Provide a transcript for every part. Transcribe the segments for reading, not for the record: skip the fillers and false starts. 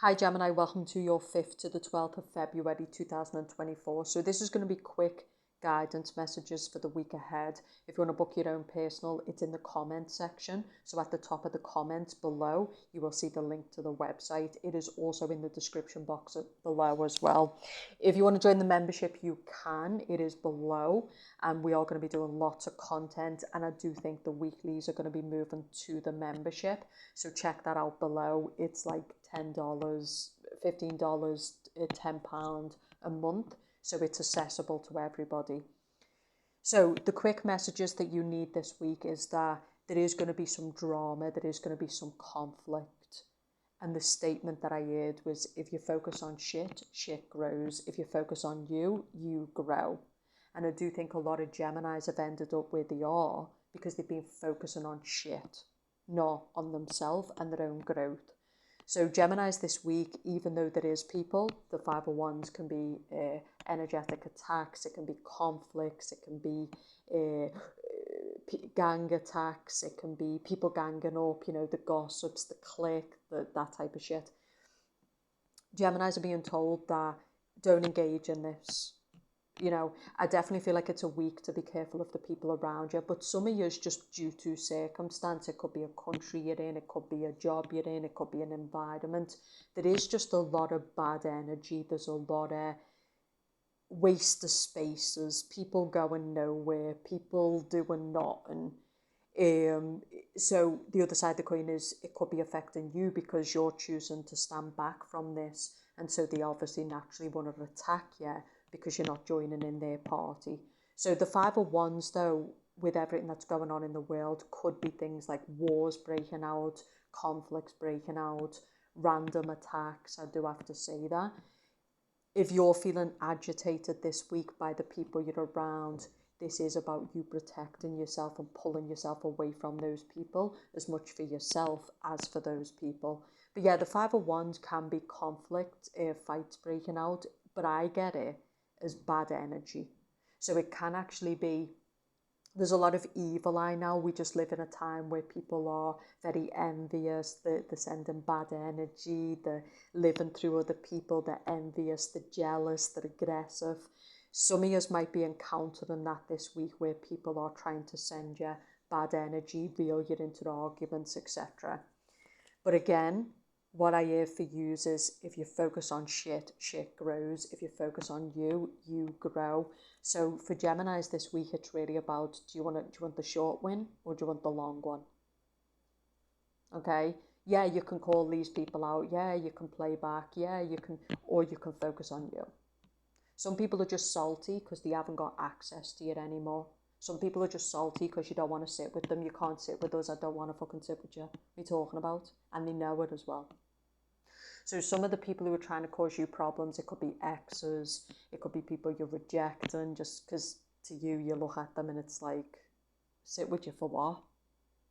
Hi Gemini, welcome to your 5th to the 12th of February 2024. So this is going to be quick guidance messages for the week ahead. If you want to book your own personal, it's in the comment section. So at the top of the comments below, you will see the link to the website. It is also in the description box below as well. If you want to join the membership, you can. It is below, and we are going to be doing lots of content, and I do think the weeklies are going to be moving to the membership. So check that out below. It's like $10, $15, £10 a month. So it's accessible to everybody. So the quick messages that you need this week is that there is going to be some drama, there is going to be some conflict. And the statement that I heard was, if you focus on shit, shit grows. If you focus on you, you grow. And I do think a lot of Geminis have ended up where they are because they've been focusing on shit, not on themselves and their own growth. So Geminis this week, even though there is people, the 5 of Wands can be energetic attacks, it can be conflicts, it can be gang attacks, it can be people ganging up, the gossips, the clique, that type of shit. Geminis are being told that don't engage in this. I definitely feel like it's a week to be careful of the people around you, but some of you is just due to circumstance. It could be a country you're in, it could be a job you're in, it could be an environment. There is just a lot of bad energy. There's a lot of waste of spaces, people going nowhere, people doing nothing. So the other side of the coin is it could be affecting you because you're choosing to stand back from this, and so they obviously naturally want to attack you because you're not joining in their party. So the 5 of Wands, though, with everything that's going on in the world, could be things like wars breaking out, conflicts breaking out, random attacks. I do have to say that. If you're feeling agitated this week by the people you're around, this is about you protecting yourself and pulling yourself away from those people, as much for yourself as for those people. But yeah, the 5 of Wands can be conflict, fights breaking out, but I get it as bad energy. So it can actually be, there's a lot of evil eye now. We just live in a time where people are very envious, they're sending bad energy, they're living through other people, they're envious, they're jealous, they're aggressive. Some of us might be encountering that this week, where people are trying to send you bad energy, reel you into arguments, etc. But again, what I hear for you is, if you focus on shit, shit grows. If you focus on you, you grow. So for Geminis this week, it's really about, do you want the short win or do you want the long one? Okay. Yeah, you can call these people out. Yeah, you can play back. Yeah, you can, or you can focus on you. Some people are just salty because they haven't got access to you anymore. Some people are just salty because you don't want to sit with them. You can't sit with us. I don't want to fucking sit with you. What are you talking about? And they know it as well. So some of the people who are trying to cause you problems, it could be exes, it could be people you're rejecting just because to you look at them and it's like, sit with you for what?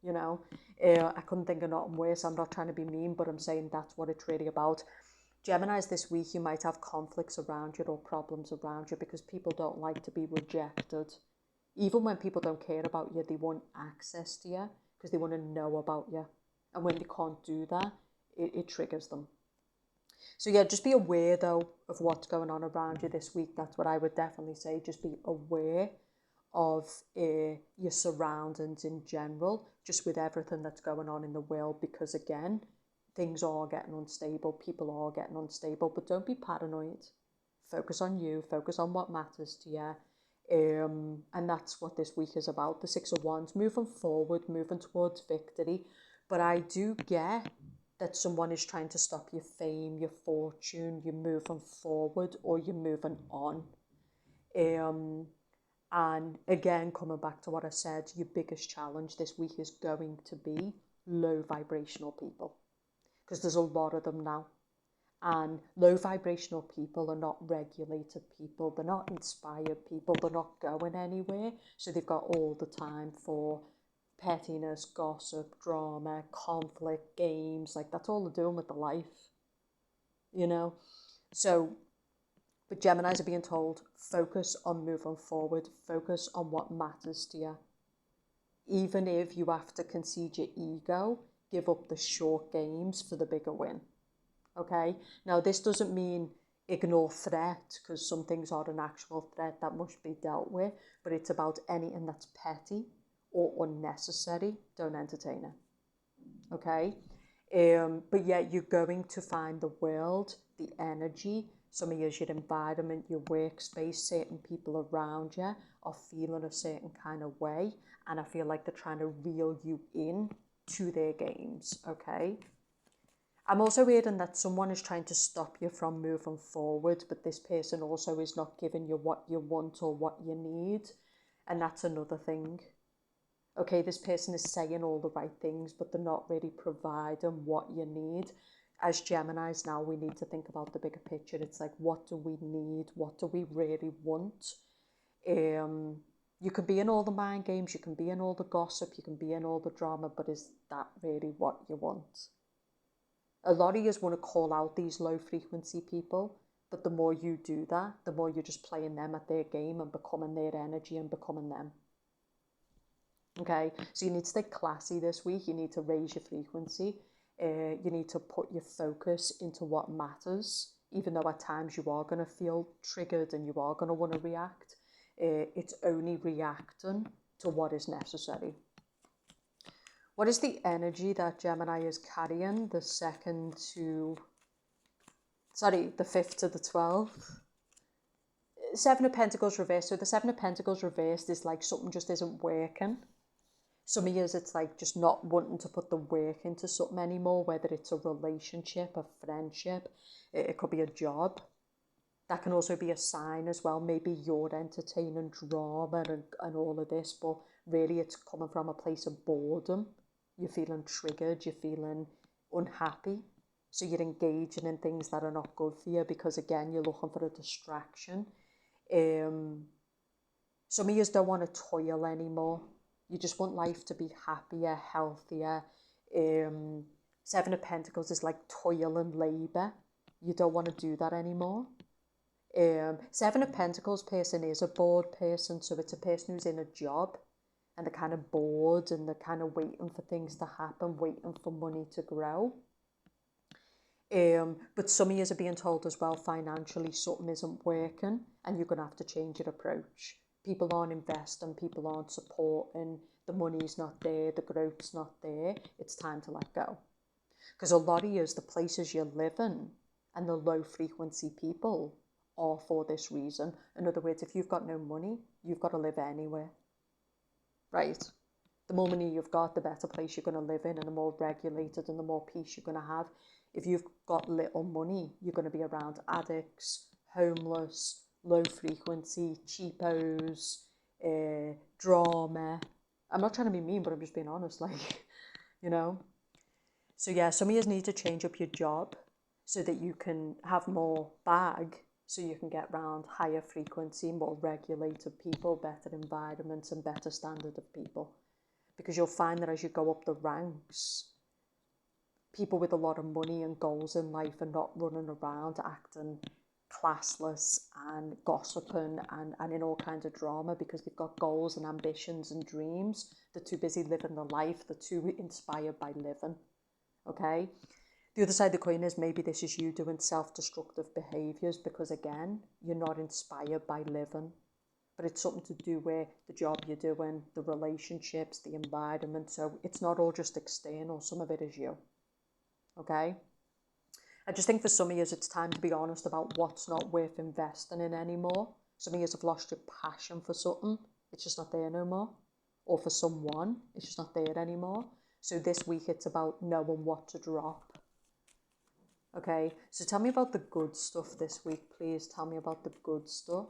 I couldn't think of nothing worse. I'm not trying to be mean, but I'm saying that's what it's really about. Geminis this week, you might have conflicts around you or problems around you because people don't like to be rejected. Even when people don't care about you, they want access to you because they want to know about you. And when they can't do that, it triggers them. So yeah, just be aware though of what's going on around you this week. That's what I would definitely say. Just be aware of your surroundings in general, just with everything that's going on in the world, because again, things are getting unstable, people are getting unstable, but don't be paranoid. Focus on you, focus on what matters to you. And that's what this week is about. The 6 of Wands, moving forward, moving towards victory. But I do get that someone is trying to stop your fame, your fortune, you're moving forward or you're moving on. And again, coming back to what I said, your biggest challenge this week is going to be low vibrational people, because there's a lot of them now. And low vibrational people are not regulated people, they're not inspired people, they're not going anywhere. So they've got all the time for pettiness, gossip, drama, conflict, games. Like, that's all they're doing with their life, So, but Geminis are being told, focus on moving forward, focus on what matters to you. Even if you have to concede your ego, give up the short games for the bigger win. okay? Now, this doesn't mean ignore threat, because some things are an actual threat that must be dealt with, but it's about anything that's petty or unnecessary, don't entertain it, okay? But yeah, you're going to find the world, the energy, some of your environment, your workspace, certain people around you are feeling a certain kind of way, and I feel like they're trying to reel you in to their games, okay? I'm also hearing that someone is trying to stop you from moving forward, but this person also is not giving you what you want or what you need, and that's another thing. Okay, this person is saying all the right things, but they're not really providing what you need. As Geminis now, we need to think about the bigger picture. It's like, what do we need? What do we really want? You can be in all the mind games, you can be in all the gossip, you can be in all the drama, but is that really what you want? A lot of you want to call out these low frequency people, but the more you do that, the more you're just playing them at their game and becoming their energy and becoming them. Okay, so you need to stay classy this week. You need to raise your frequency. You need to put your focus into what matters, even though at times you are going to feel triggered and you are going to want to react. It's only reacting to what is necessary. What is the energy that Gemini is carrying the 5th to the 12th? Seven of Pentacles reversed. So the Seven of Pentacles reversed is like something just isn't working. Some of years it's like just not wanting to put the work into something anymore, whether it's a relationship, a friendship, it could be a job. That can also be a sign as well. Maybe you're entertaining drama and all of this, but really it's coming from a place of boredom. You're feeling triggered, you're feeling unhappy. So you're engaging in things that are not good for you because, again, you're looking for a distraction. Some of you don't want to toil anymore. You just want life to be happier, healthier. Seven of Pentacles is like toil and labour. You don't want to do that anymore. Seven of Pentacles person is a bored person. So it's a person who's in a job and they're kind of bored and they're kind of waiting for things to happen, waiting for money to grow. But some of you are being told as well, financially, something isn't working and you're going to have to change your approach. People aren't investing, people aren't supporting, the money's not there, the growth's not there. It's time to let go. Because a lot of you, the places you live in and the low frequency people are for this reason. In other words, if you've got no money, you've got to live anywhere. Right? The more money you've got, the better place you're going to live in and the more regulated and the more peace you're going to have. If you've got little money, you're going to be around addicts, homeless, low frequency, cheapos, drama. I'm not trying to be mean, but I'm just being honest, like, you know. So yeah, some of you need to change up your job so that you can have more bag, so you can get around higher frequency, more regulated people, better environments and better standard of people. Because you'll find that as you go up the ranks, people with a lot of money and goals in life are not running around acting classless and gossiping and in all kinds of drama because they've got goals and ambitions and dreams. They're too busy living the life. They're too inspired by living. Okay? The other side of the coin is maybe this is you doing self-destructive behaviours because, again, you're not inspired by living. But it's something to do with the job you're doing, the relationships, the environment. So it's not all just external. Some of it is you. Okay? I just think for some of you, it's time to be honest about what's not worth investing in anymore. Some of you have lost your passion for something. It's just not there no more. Or for someone, it's just not there anymore. So this week, it's about knowing what to drop. Okay, so tell me about the good stuff this week, please. Tell me about the good stuff.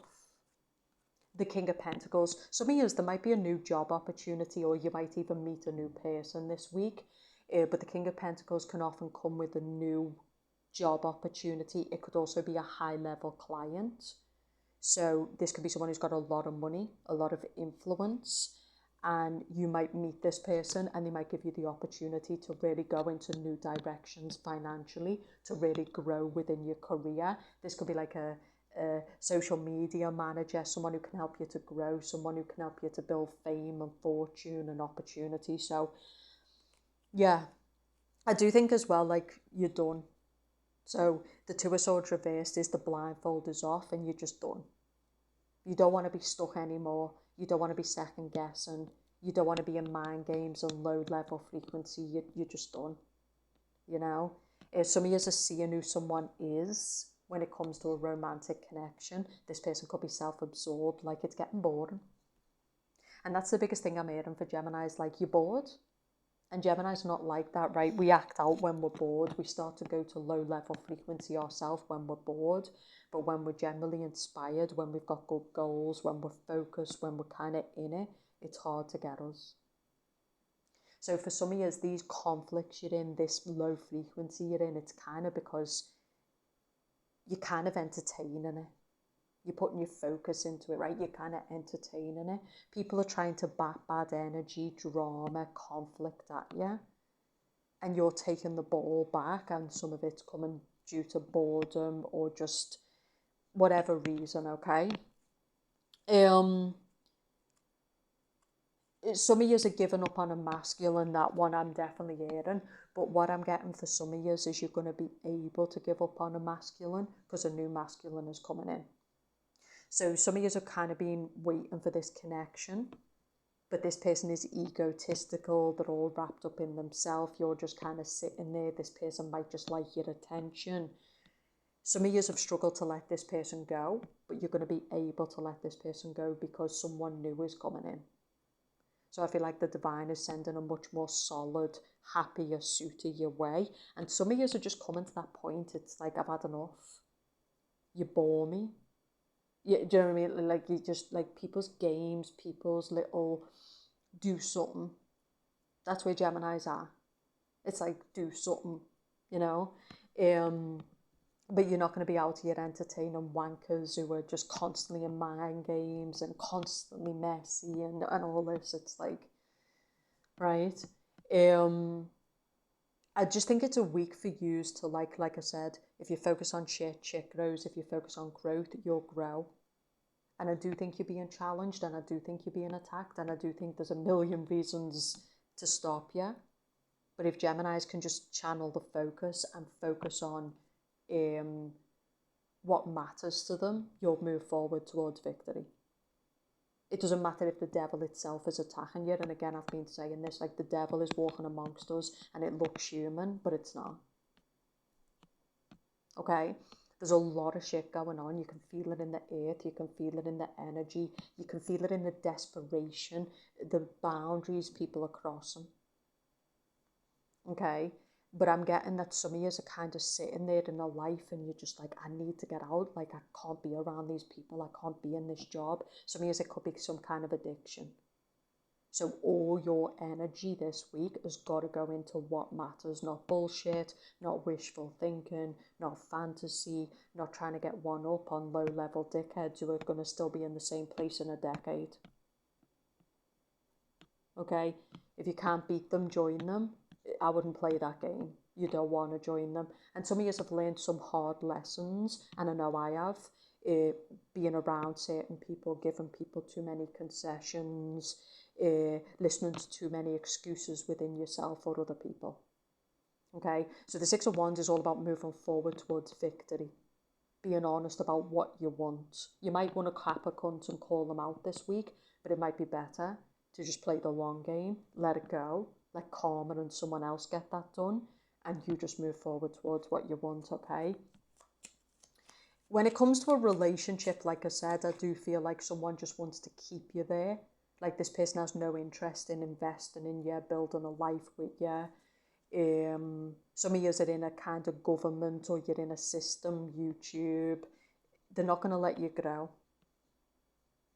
The King of Pentacles. Some of you, there might be a new job opportunity or you might even meet a new person this week. But the King of Pentacles can often come with a new job opportunity. It could also be a high-level client. So this could be someone who's got a lot of money, a lot of influence, and you might meet this person and they might give you the opportunity to really go into new directions financially, to really grow within your career. This could be like a social media manager, someone who can help you to grow, someone who can help you to build fame and fortune and opportunity. So yeah, I do think as well, like, you're done. So the Two of Swords reversed is the blindfold is off and you're just done. You don't want to be stuck anymore. You don't want to be second guessing. You don't want to be in mind games and low level frequency. You're just done. You know? Some of you are seeing who someone is when it comes to a romantic connection. This person could be self-absorbed, like it's getting boring. And that's the biggest thing I'm hearing for Gemini is like, you're bored. And Gemini's not like that, right? We act out when we're bored. We start to go to low level frequency ourselves when we're bored. But when we're generally inspired, when we've got good goals, when we're focused, when we're kind of in it, it's hard to get us. So for some of you, these conflicts you're in, this low frequency you're in, it's kind of because you're kind of entertaining it. You're putting your focus into it, right? You're kind of entertaining it. People are trying to bat bad energy, drama, conflict at you. And you're taking the ball back, and some of it's coming due to boredom or just whatever reason, okay? Some of you are giving up on a masculine, that one I'm definitely hearing. But what I'm getting for some of you is you're going to be able to give up on a masculine because a new masculine is coming in. So some of you have kind of been waiting for this connection, but this person is egotistical. They're all wrapped up in themselves. You're just kind of sitting there. This person might just like your attention. Some of you have struggled to let this person go, but you're going to be able to let this person go because someone new is coming in. So I feel like the divine is sending a much more solid, happier suitor your way. And some of you are just coming to that point. It's like, I've had enough. You bore me. Yeah, do you know what I mean? Like, you just, like, people's games, people's little do something. That's where Geminis are. It's like, do something, you know? But you're not going to be out here entertaining wankers who are just constantly in mind games and constantly messy and all this. It's like, right? I just think it's a week for you to, like I said, if you focus on shit grows. If you focus on growth, you'll grow. And I do think you're being challenged, and I do think you're being attacked, and I do think there's a million reasons to stop you. But if Geminis can just channel the focus and focus on what matters to them, you'll move forward towards victory. It doesn't matter if the devil itself is attacking you. And again, I've been saying this, like the devil is walking amongst us and it looks human, but it's not. Okay? There's a lot of shit going on. You can feel it in the earth. You can feel it in the energy. You can feel it in the desperation, the boundaries people are crossing. Okay? But I'm getting that some of you are kind of sitting there in a life and you're just like, I need to get out. Like, I can't be around these people. I can't be in this job. Some of you, it could be some kind of addiction. So all your energy this week has got to go into what matters, not bullshit, not wishful thinking, not fantasy, not trying to get one up on low-level dickheads who are going to still be in the same place in a decade. Okay? If you can't beat them, join them. I wouldn't play that game. You don't want to join them. And some of you have learned some hard lessons, and I know I have, being around certain people, giving people too many concessions, listening to too many excuses within yourself or other people. Okay, so the Six of Wands is all about moving forward towards victory, being honest about what you want. You might want to clap a cunt and call them out this week, but it might be better to just play the long game, let it go, let karma and someone else get that done, and you just move forward towards what you want, okay? When it comes to a relationship, like I said, I do feel like someone just wants to keep you there. Like this person has no interest in investing in you, building a life with you. Some of you are in a kind of government or you're in a system, YouTube. They're not going to let you grow,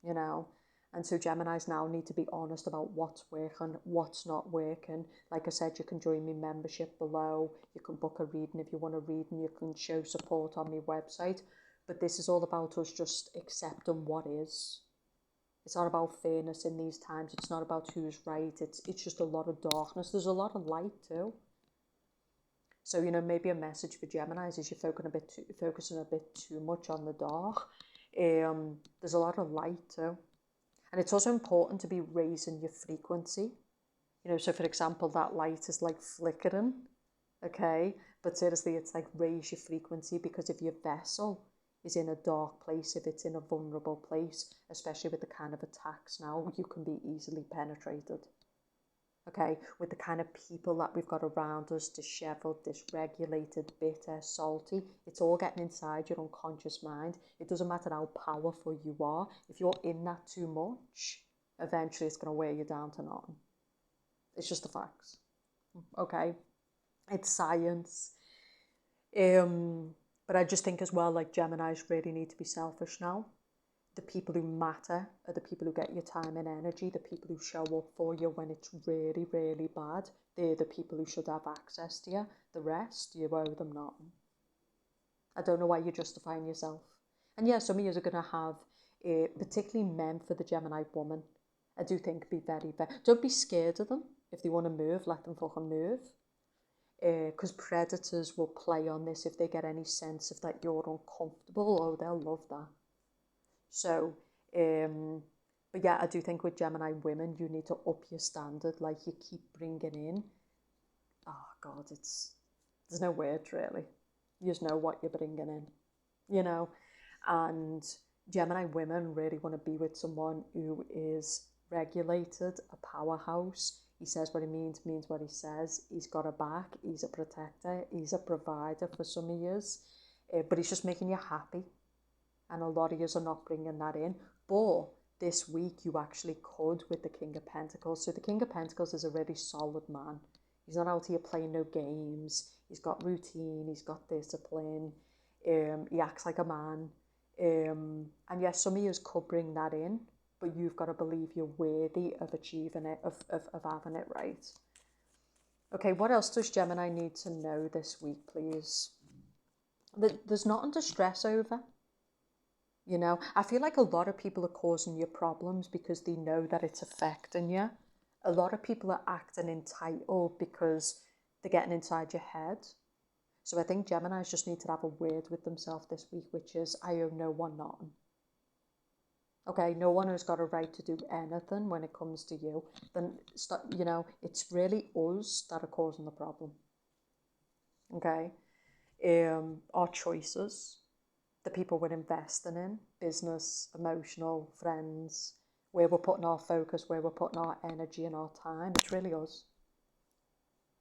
you know. And so Geminis now need to be honest about what's working, what's not working. Like I said, you can join my membership below. You can book a reading if you want a reading. You can show support on my website. But this is all about us just accepting what is. It's not about fairness in these times. It's not about who's right. It's just a lot of darkness. There's a lot of light too. So, you know, maybe a message for Geminis is you're focusing a bit too much on the dark. There's a lot of light too. And it's also important to be raising your frequency. You know, so for example, that light is like flickering, okay? But seriously, it's like raise your frequency, because if your vessel is in a dark place, if it's in a vulnerable place, especially with the kind of attacks now, you can be easily penetrated. Okay, with the kind of people that we've got around us, dishevelled, dysregulated, bitter, salty, it's all getting inside your unconscious mind. It doesn't matter how powerful you are. If you're in that too much, eventually it's going to wear you down to nothing. It's just the facts. Okay, it's science. But I just think as well, like, Geminis really need to be selfish now. The people who matter are the people who get your time and energy, the people who show up for you when it's really, really bad. They're the people who should have access to you. The rest, you owe them nothing. I don't know why you're justifying yourself. And yeah, some of you are going to have, particularly men for the Gemini woman. I do think be very, don't be scared of them. If they want to move, let them fucking move. Because predators will play on this if they get any sense of that you're uncomfortable. Oh, they'll love that. So, but yeah, I do think with Gemini women, you need to up your standard. Like, you keep bringing in, oh God, there's no words really. You just know what you're bringing in, you know. And Gemini women really want to be with someone who is regulated, a powerhouse. He says what he means what he says. He's got a back. He's a protector. He's a provider for some of yous. But he's just making you happy. And a lot of yous are not bringing that in. But this week you actually could with the King of Pentacles. So the King of Pentacles is a really solid man. He's not out here playing no games. He's got routine. He's got discipline. He acts like a man. And yes, some of yous could bring that in. But you've got to believe you're worthy of achieving it, of having it right. Okay, what else does Gemini need to know this week, please? There's nothing to stress over. You know, I feel like a lot of people are causing you problems because they know that it's affecting you. A lot of people are acting entitled because they're getting inside your head. So I think Geminis just need to have a word with themselves this week, which is, I owe no one nothing. Okay, no one has got a right to do anything when it comes to you. Then, you know, it's really us that are causing the problem. Okay, our choices, the people we're investing in, business, emotional, friends, where we're putting our focus, where we're putting our energy and our time, it's really us.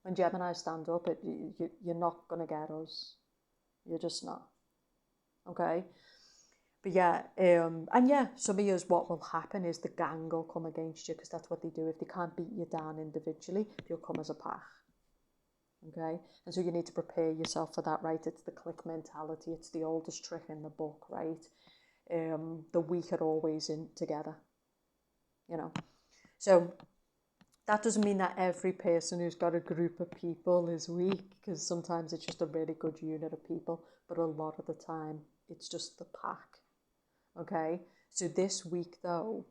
When Gemini stand up, you're not going to get us. You're just not. Okay? But yeah, and yeah, some of you, what will happen is the gang will come against you, because that's what they do. If they can't beat you down individually, they'll come as a pack. Okay, and so you need to prepare yourself for that, right? It's the clique mentality. It's the oldest trick in the book, right? The weak are always in together, you know. So that doesn't mean that every person who's got a group of people is weak, because sometimes it's just a really good unit of people, but a lot of the time it's just the pack. Okay, so this week though,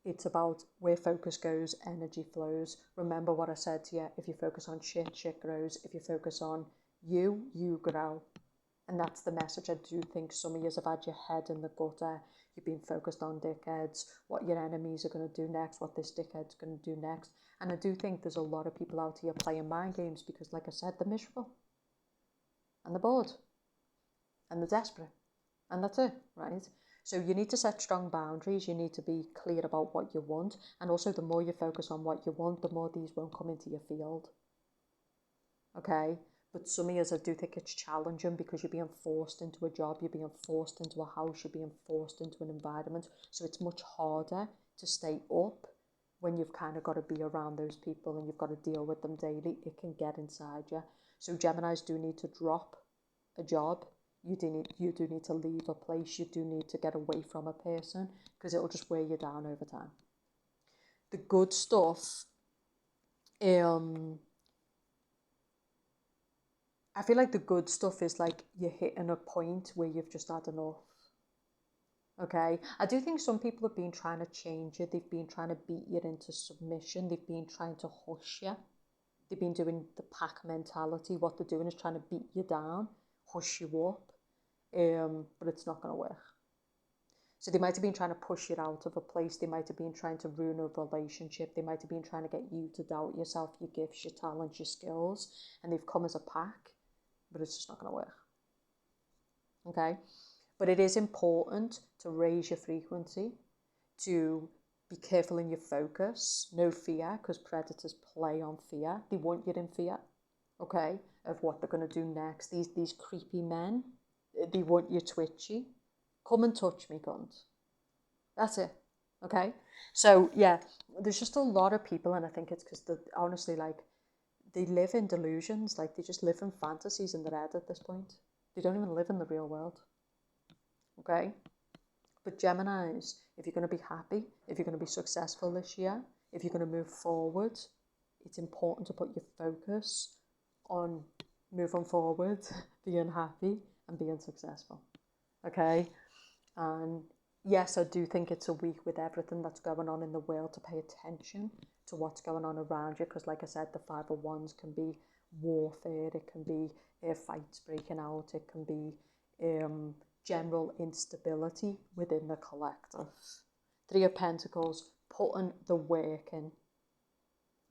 it's about where focus goes, energy flows. Remember what I said to you. If you focus on shit, shit grows. If you focus on you grow. And that's the message. I do think some of you have had your head in the gutter. You've been focused on dickheads, what your enemies are going to do next, what this dickhead's going to do next. And I do think there's a lot of people out here playing mind games because, like I said, they're miserable. And they're bored. And they're desperate. And that's it, right? So you need to set strong boundaries. You need to be clear about what you want. And also, the more you focus on what you want, the more these won't come into your field. Okay? But some of us, I do think it's challenging because you're being forced into a job, you're being forced into a house, you're being forced into an environment. So it's much harder to stay up when you've kind of got to be around those people and you've got to deal with them daily. It can get inside you. So Geminis do need to drop a job. You do need to leave a place. You do need to get away from a person because it'll just wear you down over time. The good stuff, I feel like the good stuff is like you're hitting a point where you've just had enough. Okay, I do think some people have been trying to change you. They've been trying to beat you into submission. They've been trying to hush you. They've been doing the pack mentality. What they're doing is trying to beat you down, hush you up. But it's not going to work. So they might have been trying to push you out of a place. They might have been trying to ruin a relationship. They might have been trying to get you to doubt yourself, your gifts, your talents, your skills. And they've come as a pack but it's just not going to work. Okay? But it is important to raise your frequency, to be careful in your focus, no fear, because predators play on fear. They want you in fear, okay, of what they're going to do next. These creepy men, they want you twitchy. Come and touch me, cunt. That's it, okay? So, yeah, there's just a lot of people, and I think it's because, honestly, like, they live in delusions. Like, they just live in fantasies in their head at this point. They don't even live in the real world, okay? But Geminis, if you're going to be happy, if you're going to be successful this year, if you're going to move forward, it's important to put your focus on moving forward, being happy and being successful. Okay? And yes, I do think it's a week with everything that's going on in the world to pay attention to what's going on around you. Because like I said, the 5 of Wands can be warfare, it can be fights breaking out, it can be general instability within the collective. 3 of Pentacles, putting the work in.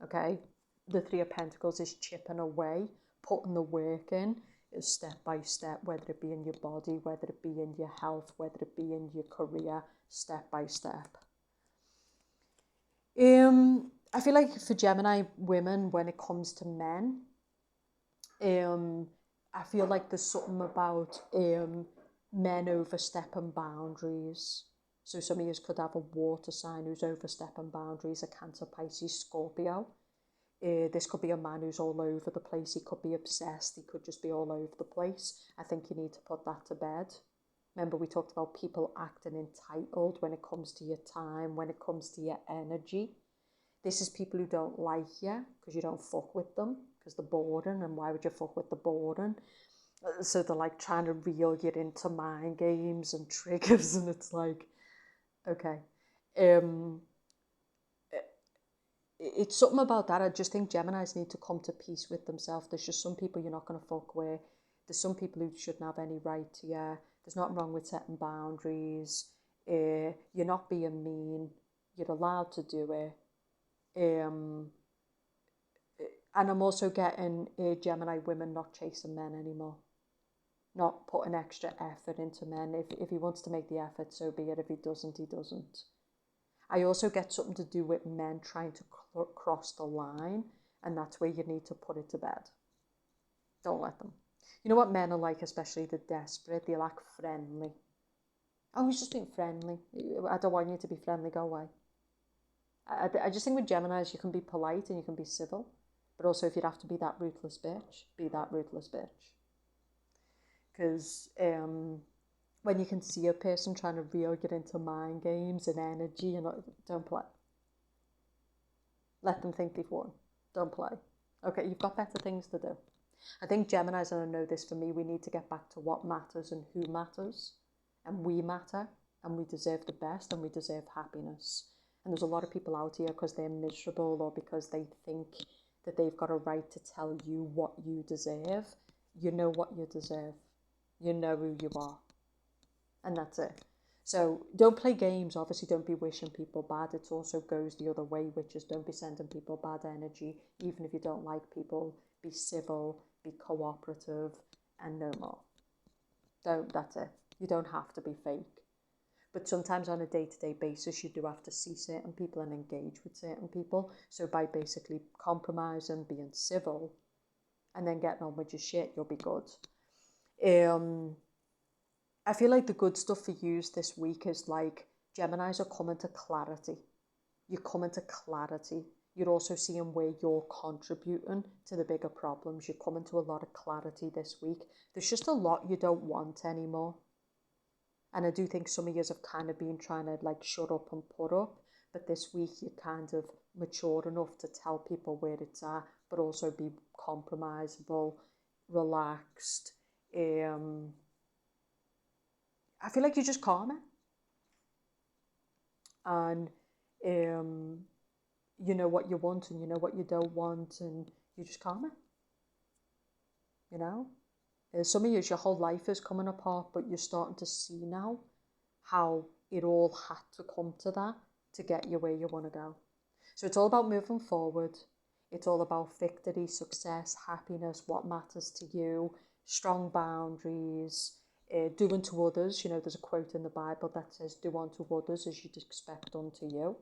Okay? The 3 of Pentacles is chipping away, putting the work in, is step by step, whether it be in your body, whether it be in your health, whether it be in your career, step by step. I feel like for Gemini women, when it comes to men, I feel like there's something about men overstepping boundaries. So some of you could have a water sign who's overstepping boundaries, a Cancer, Pisces, Scorpio. This could be a man who's all over the place. He could be obsessed. He could just be all over the place. I think you need to put that to bed. Remember, we talked about people acting entitled when it comes to your time, when it comes to your energy. This is people who don't like you because you don't fuck with them, because they're boring, and why would you fuck with the boring? So they're like trying to reel you into mind games and triggers, and it's like, okay. It's something about that. I just think Geminis need to come to peace with themselves. There's just some people you're not going to fuck with. There's some people who shouldn't have any right to you. There's nothing wrong with setting boundaries. You're not being mean. You're allowed to do it. And I'm also getting Gemini women not chasing men anymore. Not putting extra effort into men. If he wants to make the effort, so be it. If he doesn't, he doesn't. I also get something to do with men trying to cross the line, and that's where you need to put it to bed. Don't let them. You know what men are like, especially the desperate? They're like friendly. Oh, he's just being friendly. I don't want you to be friendly, go away. I just think with Geminis, you can be polite and you can be civil, but also if you'd have to be that ruthless bitch, be that ruthless bitch. Because when you can see a person trying to reel you into mind games and energy, don't play. Let them think they've won. Don't play. Okay, you've got better things to do. I think Geminis, and I know this for me, we need to get back to what matters and who matters. And we matter, and we deserve the best, and we deserve happiness. And there's a lot of people out here because they're miserable or because they think that they've got a right to tell you what you deserve. You know what you deserve. You know who you are. And that's it. So don't play games. Obviously, don't be wishing people bad. It also goes the other way, which is don't be sending people bad energy. Even if you don't like people, be civil, be cooperative, and no more. That's it. You don't have to be fake. But sometimes on a day-to-day basis, you do have to see certain people and engage with certain people. So by basically compromising, being civil, and then getting on with your shit, you'll be good. I feel like the good stuff for you this week is like Geminis are coming to clarity. You're coming to clarity. You're also seeing where you're contributing to the bigger problems. You're coming to a lot of clarity this week. There's just a lot you don't want anymore. And I do think some of you have kind of been trying to like shut up and put up. But this week you're kind of mature enough to tell people where it's at, but also be compromisable, relaxed. I feel like you're just calmer. And you know what you want and you know what you don't want, and you're just calmer. You know? Some of you, your whole life is coming apart, but you're starting to see now how it all had to come to that to get you where you want to go. So it's all about moving forward. It's all about victory, success, happiness, what matters to you, strong boundaries, do unto others. You know, there's a quote in the Bible that says, do unto others as you'd expect unto you.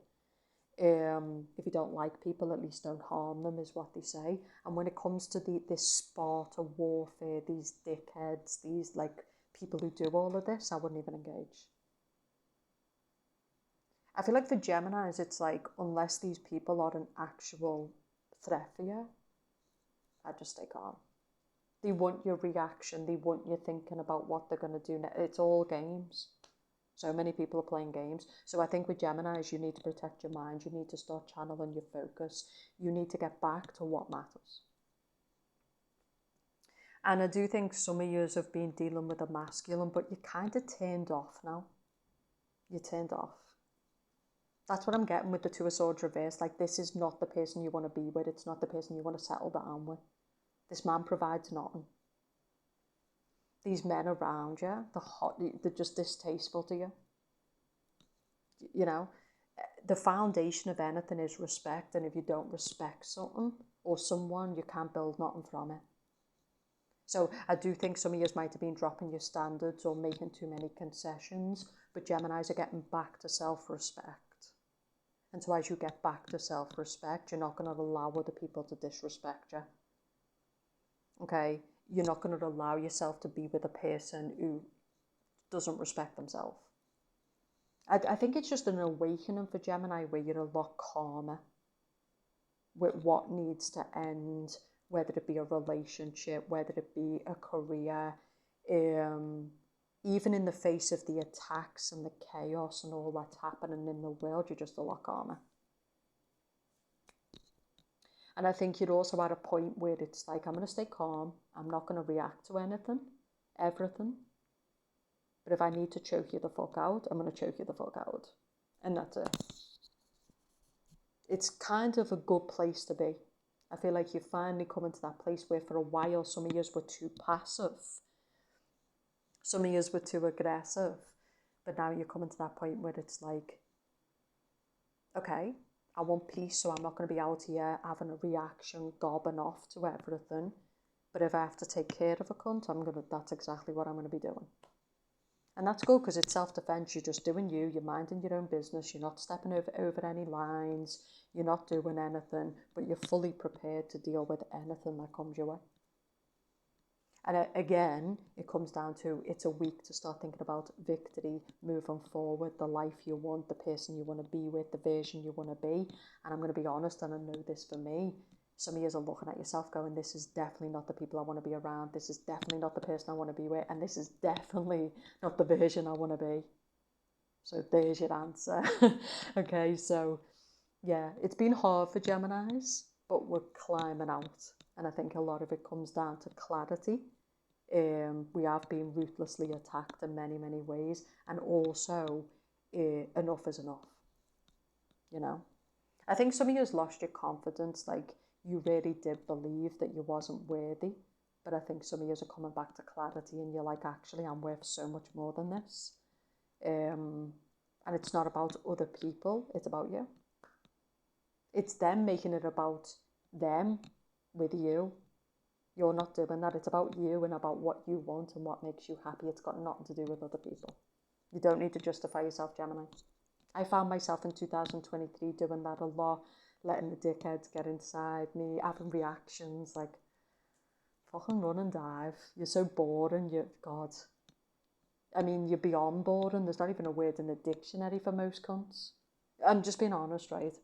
If you don't like people, at least don't harm them, is what they say. And when it comes to this Sparta warfare, these dickheads, these like people who do all of this, I wouldn't even engage. I feel like for Geminis, it's like, unless these people are an actual threat for you, I just stay calm. They want your reaction. They want you thinking about what they're going to do next. It's all games. So many people are playing games. So I think with Geminis, you need to protect your mind. You need to start channeling your focus. You need to get back to what matters. And I do think some of you have been dealing with a masculine, but you're kind of turned off now. You're turned off. That's what I'm getting with the Two of Swords reversed. Like, this is not the person you want to be with. It's not the person you want to settle down with. This man provides nothing. These men around you, they're just distasteful to you. You know, the foundation of anything is respect. And if you don't respect something or someone, you can't build nothing from it. So I do think some of you might have been dropping your standards or making too many concessions. But Geminis are getting back to self-respect. And so as you get back to self-respect, you're not going to allow other people to disrespect you. Okay? You're not going to allow yourself to be with a person who doesn't respect themselves. I think it's just an awakening for Gemini where you're a lot calmer with what needs to end, whether it be a relationship, whether it be a career, even in the face of the attacks and the chaos and all that's happening in the world, you're just a lot calmer. And I think you're also at a point where it's like, I'm going to stay calm. I'm not going to react to anything, everything. But if I need to choke you the fuck out, I'm going to choke you the fuck out. And that's it. It's kind of a good place to be. I feel like you're finally coming to that place where for a while some of you were too passive. Some of you were too aggressive. But now you're coming to that point where it's like, okay, I want peace, so I'm not going to be out here having a reaction, gobbing off to everything. But if I have to take care of a cunt, that's exactly what I'm going to be doing. And that's good because it's self-defense. You're just doing you. You're minding your own business. You're not stepping over any lines. You're not doing anything. But you're fully prepared to deal with anything that comes your way. And again, it comes down to, it's a week to start thinking about victory, moving forward, the life you want, the person you want to be with, the version you want to be. And I'm going to be honest, and I know this for me, some of you are looking at yourself going, this is definitely not the people I want to be around. This is definitely not the person I want to be with. And this is definitely not the version I want to be. So there's your answer. Okay, so yeah, it's been hard for Geminis, but we're climbing out. And I think a lot of it comes down to clarity. We have been ruthlessly attacked in many, many ways. And also, enough is enough. You know? I think some of you has lost your confidence. Like, you really did believe that you wasn't worthy. But I think some of you are coming back to clarity and you're like, actually, I'm worth so much more than this. And it's not about other people. It's about you. It's them making it about them with you. You're not doing that. It's about you and about what you want and what makes you happy. It's got nothing to do with other people. You don't need to justify yourself, Gemini. I found myself in 2023 doing that a lot, letting the dickheads get inside me, having reactions like, fucking run and dive. You're so boring. God. I mean, you're beyond boring. There's not even a word in the dictionary for most cunts. I'm just being honest, right?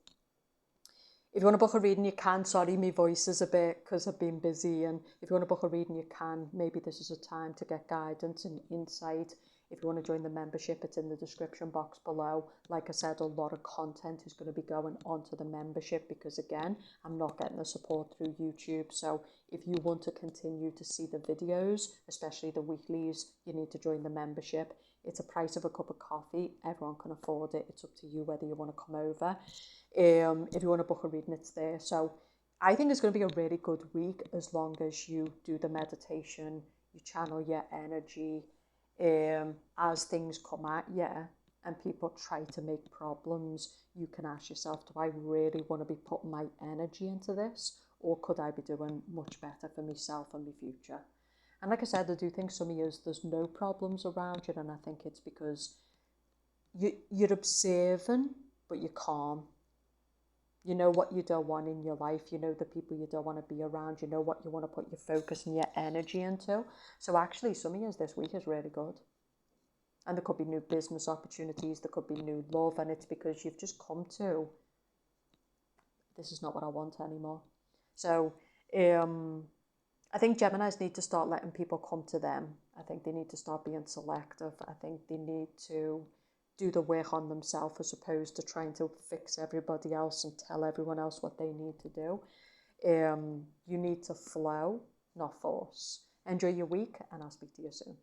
If you want to book a reading, you can. Sorry, my voice is a bit because I've been busy. And if you want to book a reading, you can. Maybe this is a time to get guidance and insight. If you want to join the membership, it's in the description box below. Like I said, a lot of content is going to be going onto the membership because, again, I'm not getting the support through YouTube. So if you want to continue to see the videos, especially the weeklies, you need to join the membership. It's a price of a cup of coffee. Everyone can afford it. It's up to you whether you want to come over. If you want to book a reading, it's there. So I think it's going to be a really good week as long as you do the meditation, you channel your energy. As things come at you and people try to make problems, you can ask yourself, do I really want to be putting my energy into this? Or could I be doing much better for myself and my future? And like I said, I do think some years there's no problems around you, and I think it's because you're observant, but you're calm. You know what you don't want in your life. You know the people you don't want to be around. You know what you want to put your focus and your energy into. So actually, some years this week is really good. And there could be new business opportunities. There could be new love. And it's because you've just come to, this is not what I want anymore. So I think Geminis need to start letting people come to them. I think they need to start being selective. I think they need to do the work on themselves as opposed to trying to fix everybody else and tell everyone else what they need to do. You need to flow, not force. Enjoy your week, and I'll speak to you soon.